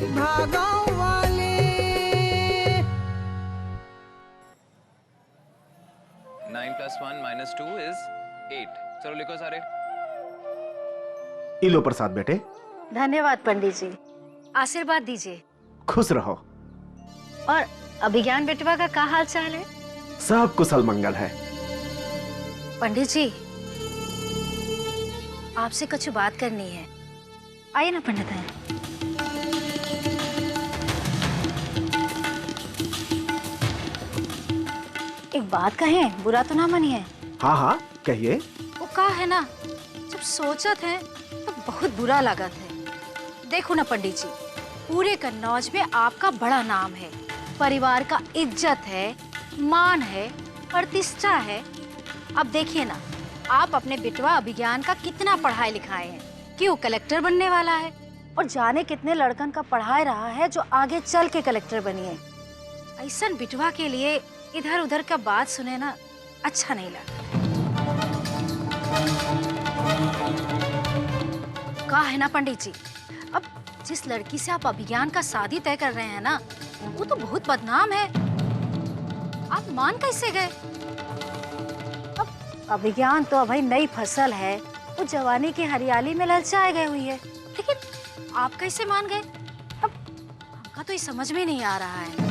भागाओ वाले। 9 + 1 - 2 is 8। चलो लिखो सारे। लो प्रसाद बेटे। धन्यवाद पंडित जी, आशीर्वाद दीजिए। खुश रहो। और अभिज्ञान बेटवा का क्या हाल चाल है? सब कुशल मंगल है। पंडित जी, आपसे कुछ बात करनी है। आइए ना पंडित है। एक बात कहें, बुरा तो ना मानिए। हाँ हाँ कहिए। वो का है ना, जब सोचत है तो बहुत बुरा लागत है। देखो ना पंडित जी, पूरे कन्नौज में आपका बड़ा नाम है, परिवार का इज्जत है, मान है, प्रतिष्ठा है। अब देखिए ना, आप अपने बेटवा अभिज्ञान का कितना पढ़ाए लिखाए हैं कि वो कलेक्टर बनने वाला है, और जाने कितने लड़कन का पढ़ाए रहा है जो आगे चल के कलेक्टर बनिए। ऐसा बेटवा के लिए इधर उधर का बात सुने ना अच्छा नहीं लगता। का है ना पंडित जी, अब जिस लड़की से आप अभिज्ञान का शादी तय कर रहे हैं ना, वो तो बहुत बदनाम है। आप मान कैसे गए? अब अभिज्ञान तो अभी नई फसल है, वो जवानी की हरियाली में ललचाए गए हुई है, लेकिन आप कैसे मान गए? अब हमका तो ये समझ में नहीं आ रहा है।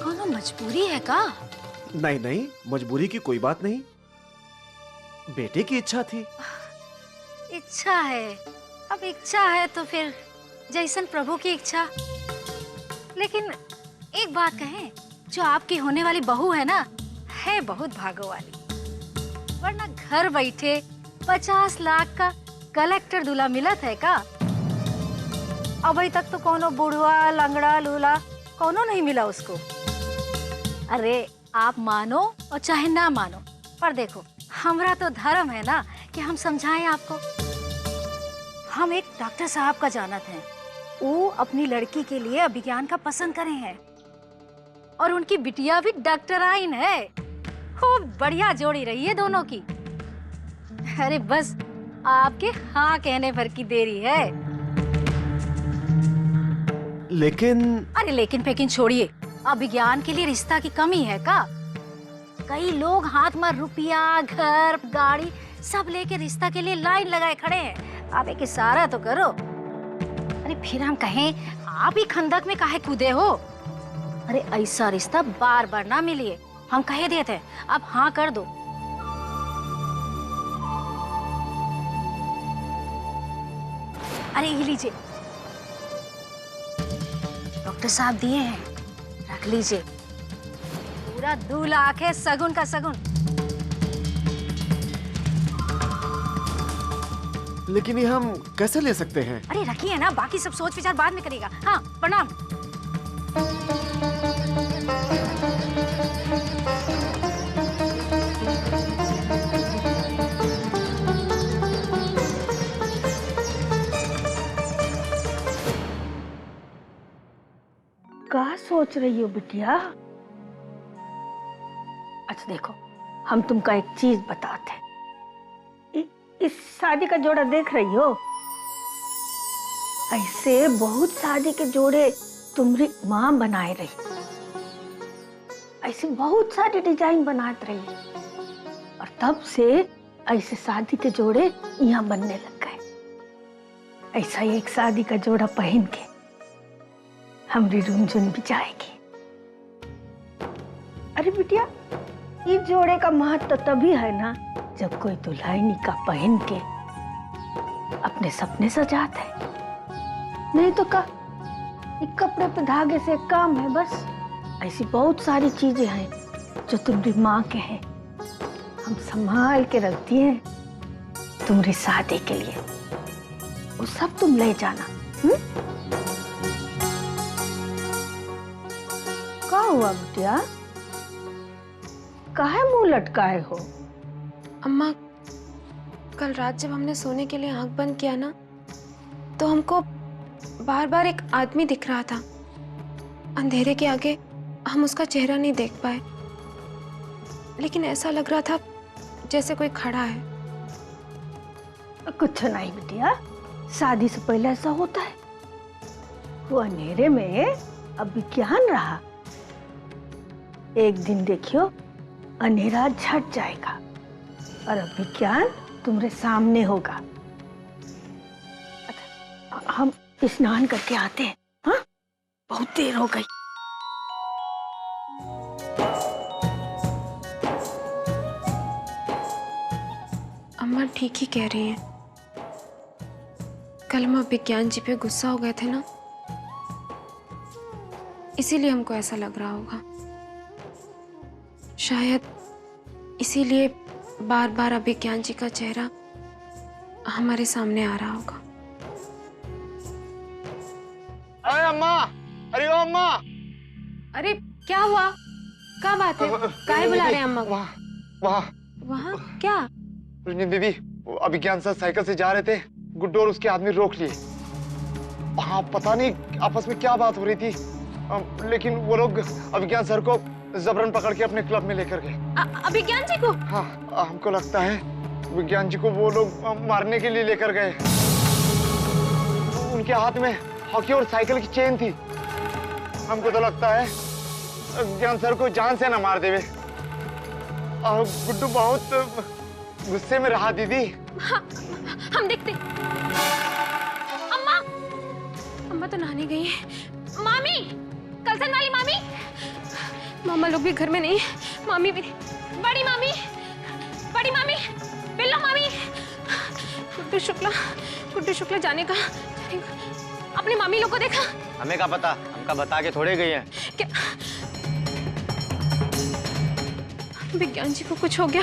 कौन मजबूरी है का? नहीं नहीं, मजबूरी की कोई बात नहीं, बेटे की इच्छा थी। इच्छा है, अब इच्छा है तो फिर जैसन प्रभु की इच्छा। लेकिन एक बात कहें, जो आपकी होने वाली बहू है ना, है बहुत भागो वाली, वरना घर बैठे 50 लाख का कलेक्टर दूल्हा मिलत है का? अभी तक तो कोनो बुढ़वा लंगड़ा लूला कोनो नहीं मिला उसको। अरे आप मानो और चाहे ना मानो, पर देखो हमरा तो धर्म है ना कि हम समझाएं आपको। हम एक डॉक्टर साहब का जानत हैं, वो अपनी लड़की के लिए अभिज्ञान का पसंद करे हैं, और उनकी बिटिया भी डॉक्टराइन है। खूब बढ़िया जोड़ी रही है दोनों की। अरे बस आपके हाँ कहने भर की देरी है। लेकिन अरे लेकिन फेकिन छोड़िए, अभिज्ञान के लिए रिश्ता की कमी है का? कई लोग हाथ में रुपया, घर, गाड़ी सब लेके रिश्ता के लिए लाइन लगाए खड़े हैं। आप एक इशारा तो करो। अरे फिर हम कहें आप ही खंदक में काहे कूदे हो? अरे ऐसा रिश्ता बार बार ना मिलिए, हम कह देते हैं, आप हाँ कर दो। अरे ये लीजिए, डॉक्टर साहब दिए हैं, रख लीजिए। पूरा 2 लाख है, सगुन का सगुन। लेकिन ये हम कैसे ले सकते हैं? अरे रखिए ना, बाकी सब सोच विचार बाद में करेगा। हाँ प्रणाम। क्या सोच रही हो बिटिया? अच्छा देखो, हम तुमको एक चीज बताते हैं। इस शादी का जोड़ा देख रही हो? ऐसे बहुत शादी के जोड़े तुम्हारी माँ बनाए रही, ऐसे बहुत सारे डिजाइन बनाते रही, और तब से ऐसे शादी के जोड़े यहाँ बनने लग गए। ऐसा ही एक शादी का जोड़ा पहन के हमारी रुनझुन भी जाएगी। अरे बिटिया, इस जोड़े का महत्व तभी है ना जब कोई दुल्हनी का पहन के अपने सपने सजाते है। नहीं तो का एक कपड़े पे धागे से काम है बस। ऐसी बहुत सारी चीजें हैं जो तुम्हारी माँ के हैं, हम संभाल के रखती हैं तुम्हारी शादी के लिए। वो सब तुम ले जाना। क्या हुआ बिटिया? काहे मुंह लटकाए हो? अम्मा, कल रात जब हमने सोने के लिए आंख बंद किया ना, तो हमको बार बार एक आदमी दिख रहा था। अंधेरे के आगे हम उसका चेहरा नहीं देख पाए, लेकिन ऐसा लग रहा था जैसे कोई खड़ा है। कुछ नहीं बिटिया, शादी से पहले ऐसा होता है। वो अंधेरे में अब विज्ञान रहा, एक दिन देखियो अंधेरा झट जाएगा और अब विज्ञान तुम्हारे सामने होगा। अच्छा, हम स्नान करके आते हैं। हाँ, बहुत देर हो गई। अम्मा ठीक ही कह रही हैं। कल हम विज्ञान जी पे गुस्सा हो गए थे ना, इसीलिए हमको ऐसा लग रहा होगा। शायद इसीलिए बार बार अभिज्ञान जी का चेहरा हमारे सामने आ रहा होगा। अरे अम्मा, अरे ओ अम्मा। अरे क्या हुआ? क्या बात है? काहे बुला रहे हैं अम्मा को? वहाँ वहाँ क्या? रजनी दीदी, वो अभिज्ञान सर साइकिल से जा रहे थे, गुड्डू और उसके आदमी रोक लिए। हाँ, पता नहीं आपस में क्या बात हो रही थी, लेकिन वो लोग अभिज्ञान सर को जबरन पकड़ के अपने क्लब में लेकर गए। अभिज्ञान जी को? हाँ, हमको लगता है विज्ञान जी को वो लोग मारने के लिए लेकर गए। उनके हाथ में हॉकी और साइकिल की चेन थी। हमको तो लगता है विज्ञान सर को जान से ना मार देवे। और गुड्डू बहुत गुस्से में रहा दीदी। हाँ, हम देखते। अम्मा, अम्मा तो नहाने गई है। मामी, कलसन वाली मामी, मामा लोग भी घर में नहीं, मामी भी, बड़ी मामी, बिल्लो मामी, गुड्डू शुक्ला जाने का, अपनी मामी लोग को देखा? हमें क्या पता, हमका बता के थोड़े गई हैं। क्या विज्ञान जी को कुछ हो गया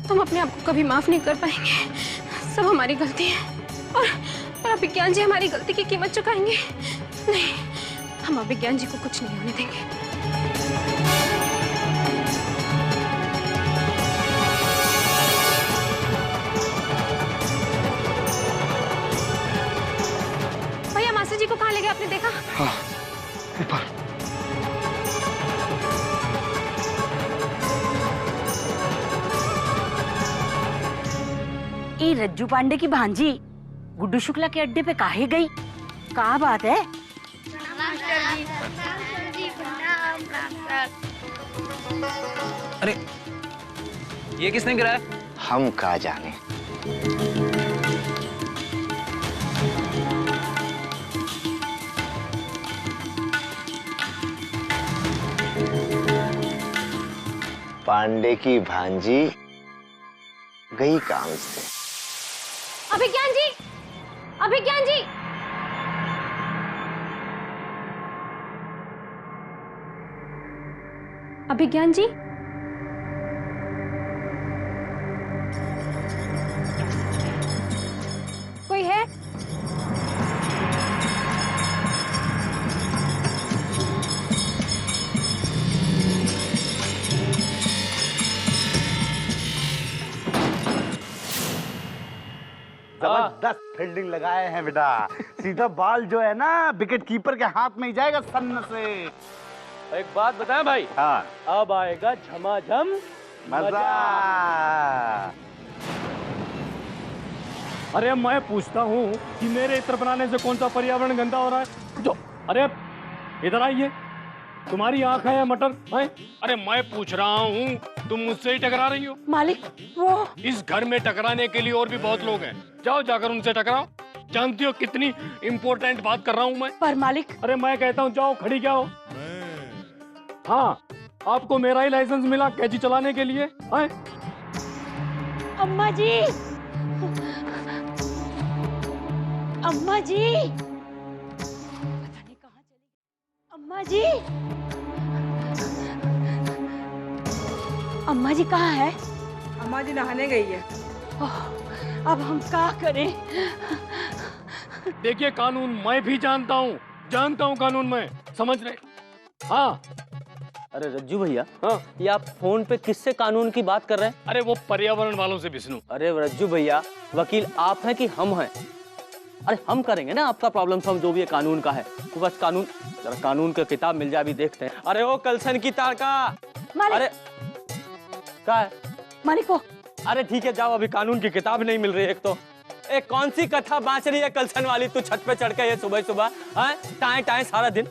तो हम अपने आप को कभी माफ नहीं कर पाएंगे। सब हमारी गलती है और विज्ञान जी हमारी गलती की कीमत चुकाएंगे। नहीं, हम अभिज्ञान जी को कुछ नहीं होने देंगे। भैया, मास्टर जी को कहाँ ले गए, आपने देखा? हाँ, ऊपर। ये रज्जू पांडे की भांजी गुड्डू शुक्ला के अड्डे पे काहे गई? क्या बात है? अरे ये किसने गिराया? हम कहाँ जाने। पांडे की भांजी गई काम से। अभिज्ञान जी, अभिज्ञान जी, अभिज्ञान जी, कोई है? जबरदस्त फील्डिंग लगाए हैं बेटा। सीधा बॉल जो है ना विकेट कीपर के हाथ में ही जाएगा सन से। एक बात बताएं भाई, हाँ, अब आएगा झमाझम मजा। अरे मैं पूछता हूँ कि मेरे इत्र बनाने से कौन सा पर्यावरण गंदा हो रहा है? जो अरे इधर आइए, तुम्हारी आंख है या मटर है? अरे मैं पूछ रहा हूँ, तुम मुझसे ही टकरा रही हो। मालिक, वो इस घर में टकराने के लिए और भी बहुत लोग हैं, जाओ जाकर उनसे टकराओ। जानती हो कितनी इम्पोर्टेंट बात कर रहा हूँ मैं। पर मालिक, अरे मैं कहता हूँ जाओ, खड़ी क्या हो? हाँ, आपको मेरा ही लाइसेंस मिला कैची चलाने के लिए है? अम्मा जी, अम्मा जी, पता नहीं कहाँ चली गई। अम्मा जी, अम्मा जी कहाँ है? अम्मा जी नहाने गई है। अब हम क्या करें? देखिए, कानून मैं भी जानता हूँ कानून में, समझ रहे? हाँ। अरे रज्जू भैया, हाँ, ये आप फोन पे किससे कानून की बात कर रहे हैं? अरे वो पर्यावरण वालों से विष्णु। अरे रज्जू भैया, वकील आप हैं कि हम हैं? अरे हम करेंगे ना आपका प्रॉब्लम सॉल्व, जो भी है कानून का है। तो बस कानून, जरा कानून का किताब मिल जाए, अभी देखते हैं। अरे वो कलसन की तार का, अरे क्या है मालिक वो, अरे ठीक है, जाओ, अभी कानून की किताब नहीं मिल रही। एक तो एक कौन सी कथा बाँच रही है कलसन वाली तू छत पे चढ़ के ये सुबह सुबह? हाँ, टाएं टाएं सारा दिन।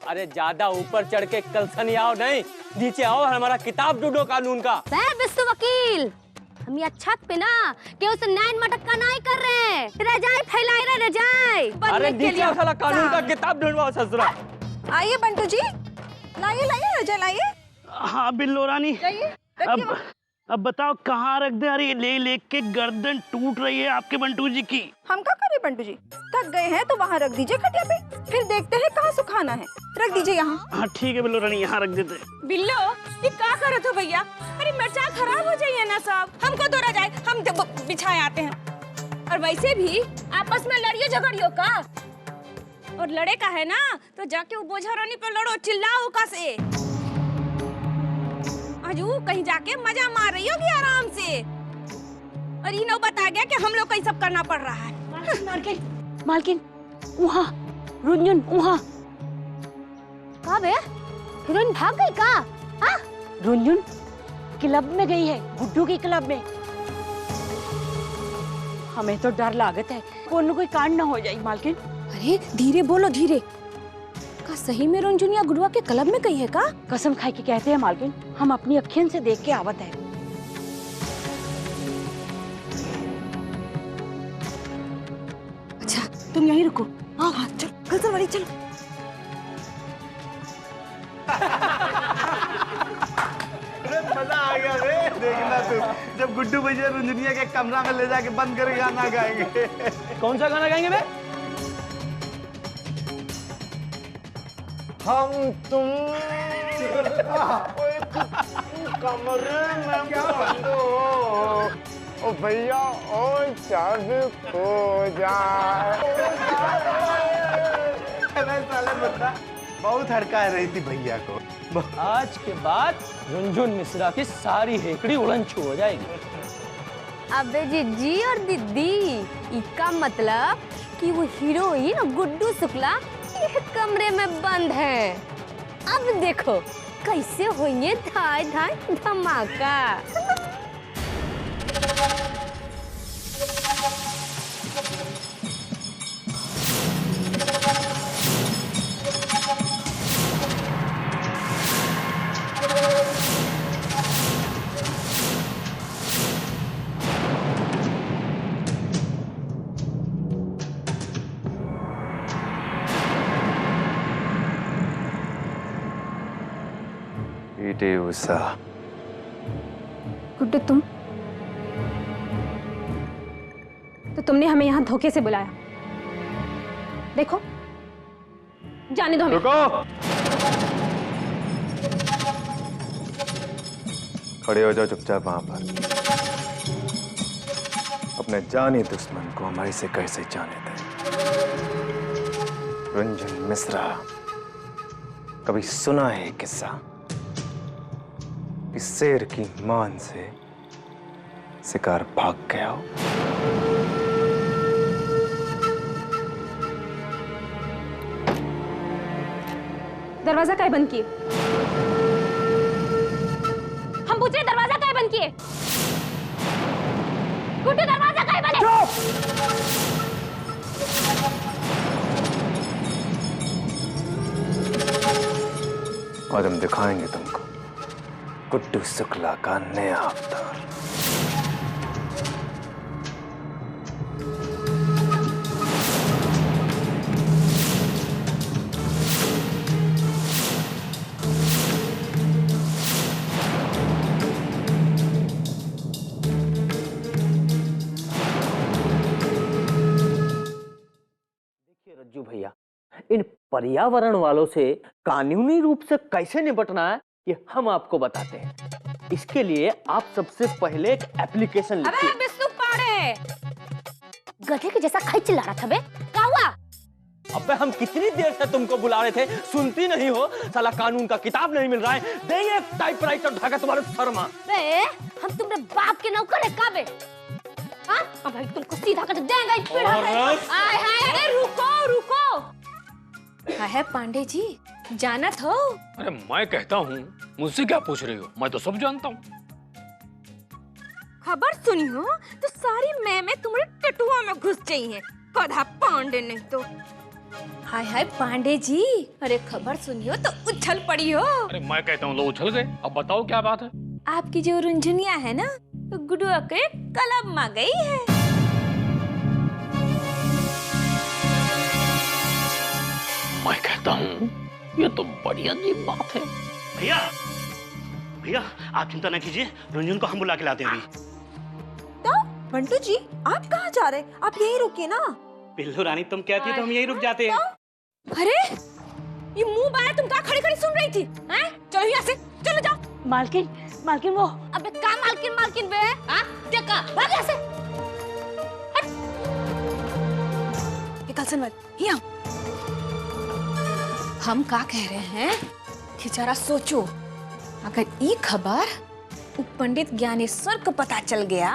अरे ज्यादा ऊपर चढ़ के कलसन आओ नहीं, नीचे आओ, हमारा किताब ढूंढो कानून का। बिस्सू वकील, हम यहाँ छत पे ना केहू से नैन मटक्का नहीं कर रहे हैं, रजाई फैलाए रहे रजाई। अरे नीचे साला कानून का किताब ढूंढवाओ ससुरा। आइए बंटू जी, लाइए लाइए रजाई लाइए। हाँ बिल्लो रानी, अब बताओ कहाँ रख दे? अरे ले ले के गर्दन टूट रही है आपके बंटू जी की। हम क्या करें बंटू जी, थक गए हैं तो वहाँ रख दीजिए खटिया पे, फिर देखते हैं कहाँ सुखाना है। रख दीजिए यहाँ। हाँ ठीक है बिल्लो रानी, यहाँ रख देते। बिल्लो ये क्या कर रहे हो भैया? अरे मिर्चा खराब हो जाइए ना साहब, हमको तो रजाई हम बिछाए आते हैं। और वैसे भी आपस में लड़ियो झगड़ियो का, और लड़े का है ना तो जाके वो बोझा रानी पे लड़ो, चिल्लाओ का से। अजू कहीं जाके मजा मार रही होगी आराम से, और ये नौबत आ गया कि हम लोग को ये सब करना पड़ रहा है। मालकिन वहाँ रुंझुन वहाँ। कहाँ बे? हीरोइन भाग गई का? हाँ? रुंझुन क्लब में गई है, गुड्डू की क्लब में। हमें तो डर लागत है कोई कांड ना हो जाए मालकिन। अरे धीरे बोलो धीरे। का सही में रुंझुन या गुड़ुआ के क्लब में गई है का? कसम खाई के कहते हैं मालकिन, हम अपनी अखियन से देख के आवत है। अच्छा तुम यहीं रुको। हाँ हाँ चलो, कलसन वाली चलो। मजा आ गया रे, देखना तू जब गुड्डू भैया रुंझुनिया के कमरा में ले जाके बंद कर गाना गाएंगे। कौन सा गाना गाएंगे बे? हम तुम कमरे में बंद हो, ओ भैया ओ चाँद खो जाए। साले बता बहुत हड़का रही थी भैया को। आज के बाद रुंझुन मिश्रा की सारी हेकड़ी उड़न छू हो जाएगी। अबे जीजी और दीदी, इसका मतलब कि वो हीरोइन गुड्डू शुक्ला एक कमरे में बंद है। अब देखो कैसे होंगे धाय धाय धमाका। उषा, गुड्डू तुमने हमें यहाँ धोखे से बुलाया। देखो जाने दो हमें। रुको, खड़े हो जाओ चुपचाप वहां पर। अपने जानी दुश्मन को हमारे से कैसे जाने थे? रुंझुन मिश्रा, कभी सुना है किस्सा कि शेर की मान से शिकार भाग गया हो? दरवाजा काहे बंद किए? हम पूछ रहे दरवाजा काहे बंद किए? गुड्डू दरवाजा काहे बंद? और हम दिखाएंगे तुमको गुड्डू शुक्ला का नया अवतार। देखिए रज्जू भैया, इन पर्यावरण वालों से कानूनी रूप से कैसे निपटना है ये हम आपको बताते हैं। इसके लिए आप सबसे पहले एक एप्लीकेशन लिखिए। अबे बिस्सू पाड़े, गधे के जैसा खाई चिल्ला रहा था बे, क्या हुआ? अबे हम कितनी देर से तुमको बुला रहे थे, सुनती नहीं हो? साला कानून का किताब नहीं मिल रहा है, देंगे टाइपराइटर उठाकर तुम्हारे सर में। बे हम तुम्हारे बाप के नौकर है का बे? हाँ? अब भाई तुमको सीधा कर देंगे ही पेड़ पे। आय हाय, अरे रुको रुको। है पांडे जी, जानत हो? अरे मैं कहता हूँ, मुझसे क्या पूछ रही हो? मैं तो सब जानता हूँ। खबर सुनी हो तो सारी मैं तुम्हारे टटुआ में घुस चाहिए, कधा पांडे नहीं तो। हाय हाय पांडे जी, अरे खबर सुनी हो तो उछल पड़ी हो। अरे मैं कहता हूँ लोग उछल गए, अब बताओ क्या बात है। आपकी जो रुंझुनिया है ना, तो गुडुआ के क्लब में गई है। मैं कहता हूँ ये तो बड़ी अजीब बात है। भैया भैया आप चिंता न कीजिए, रंजन को हम बुला के लाते हैं अभी। तो बंटू जी आप कहाँ जा रहे? आप यहीं रुकिए ना। पिल्लू रानी तुम कहती हो तो हम यहीं रुक जाते हैं। अरे ये मुंह बाया तुम कहाँ खड़ी खड़ी सुन रही थी? हैं? चलो यहाँ से, चलो जाओ। मालकिन मालकिन वो अबे का मालकिन मालकिन बे? हाँ? देखा, भाग यहाँ से। हट। ये कल सुन यहाँ। हम का कह रहे हैं कि जरा सोचो, अगर ये खबर पंडित ज्ञानेश्वर को पता चल गया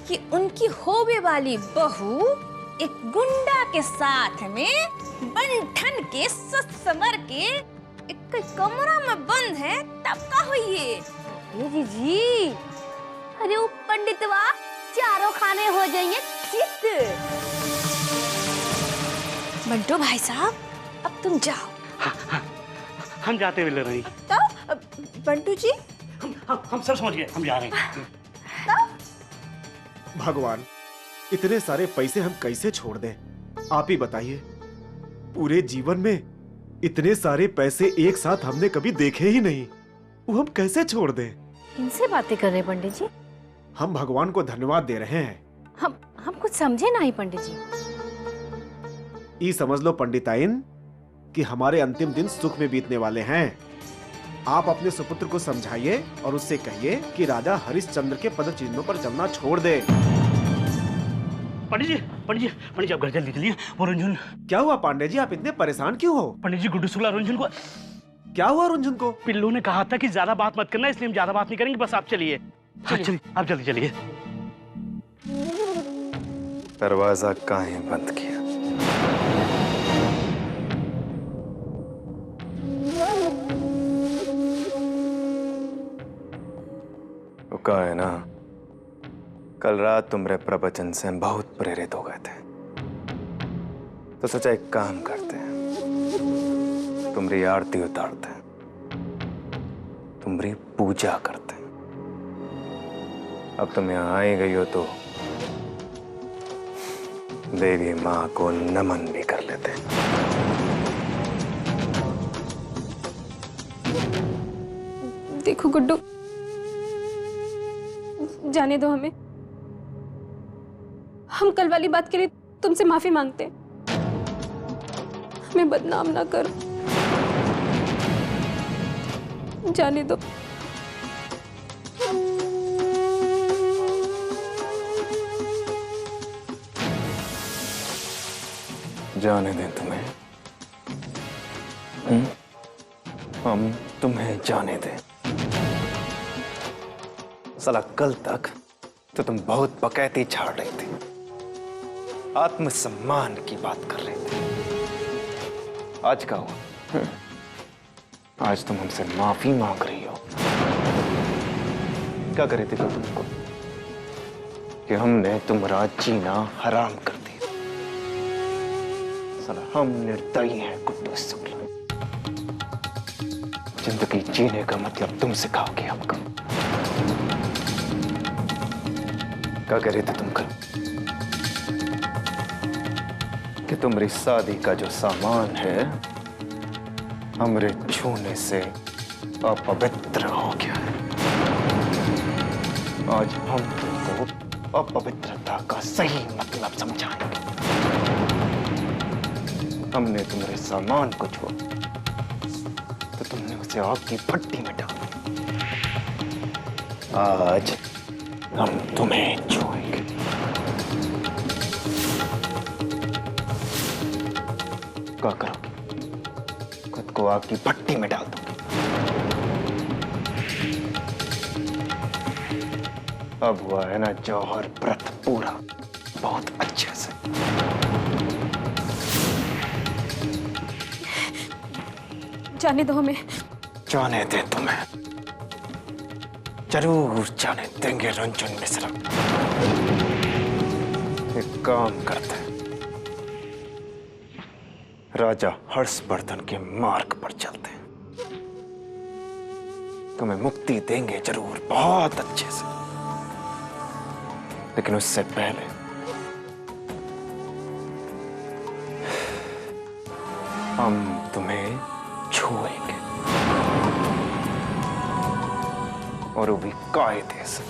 कि उनकी होवे वाली बहू एक गुंडा के साथ में बंठन के ससमर के एक कमरा में बंद है, तब का हुई ये जी अरे वो पंडितवा चारों खाने हो जाएंगे चित। बंटू भाई साहब अब तुम जाओ। हम जाते हैं रानी। तो बंटू जी हम सब समझ गए, हम जा रहे हैं। भगवान, इतने सारे पैसे हम कैसे छोड़ दें? आप ही बताइए। पूरे जीवन में इतने सारे पैसे एक साथ हमने कभी देखे ही नहीं, वो हम कैसे छोड़ दें? इनसे बातें कर रहे पंडित जी? हम भगवान को धन्यवाद दे रहे हैं। हम कुछ समझे नहीं पंडित जी। ये समझ लो पंडिताइन कि हमारे अंतिम दिन सुख में बीतने वाले हैं। आप अपने सुपुत्र को समझाइए और उससे कहिए कि राजा हरिश्चंद्र के पद चिन्हों पर चलना छोड़ दे। पंडित जी आप घर जल्दी चलिए। वो रंजन। क्या हुआ पांडे जी, आप इतने परेशान क्यों हो? पंडित जी गुड्डू शुक्ला रंजन को। क्या हुआ रंजन को? पिल्लू ने कहा था कि ज्यादा बात मत करना, इसलिए हम ज्यादा बात नहीं करेंगे, बस आप चलिए। चलिए आप जल्दी चलिए। दरवाजा काहे बंद किया? रुका है ना, कल रात तुम्हारे प्रवचन से हम बहुत प्रेरित हो गए थे, तो सोचा एक काम करते हैं, तुम्हारी आरती उतारते हैं, तुम्हारी पूजा करते हैं। अब तुम यहाँ आई गई हो तो देवी माँ को नमन भी कर लेते हैं। देखो गुड्डू, जाने दो हमें। हम कल वाली बात के लिए तुमसे माफी मांगते हैं। हमें बदनाम ना करो, जाने दो। जाने दें तुम्हें? हम तुम्हें जाने दें? साला कल तक तो तुम बहुत बकैती झाड़ रही थी, आत्मसम्मान की बात कर रही थी। आज क्या हुआ? आज तुम हमसे माफी मांग रही हो। क्या करे थे तुमको कि हमने तुम्हारा जीना हराम कर दिया? साला हम निर्दयी हैं गुड्डू शुक्ला। जिंदगी जीने का मतलब तुम सिखाओगे हमको। क्या कह रहे थे तुम कल? कि तुम्हारी शादी का जो सामान है हमरे छूने से अपवित्र हो गया है। आज हम तुमको अपवित्रता का सही मतलब समझाएंगे। हमने तुम्हारे सामान को छुआ तो तुमने उसे आग की भट्टी में डाला। आज हम तुम्हें छुएंगे। क्या करोगे? खुद को आग की भट्टी में डाल दोगे। अब हुआ है ना जौहर व्रत पूरा, बहुत अच्छे से। जाने दो हमें। जाने दे तुम्हें? जरूर जाने देंगे रंजन मिश्रा। एक काम करते हैं, राजा हर्षवर्धन के मार्ग पर चलते हैं। तुम्हें मुक्ति देंगे जरूर, बहुत अच्छे से, लेकिन उससे पहले हम तुम्हें छुएंगे, और वो भी कायदे से।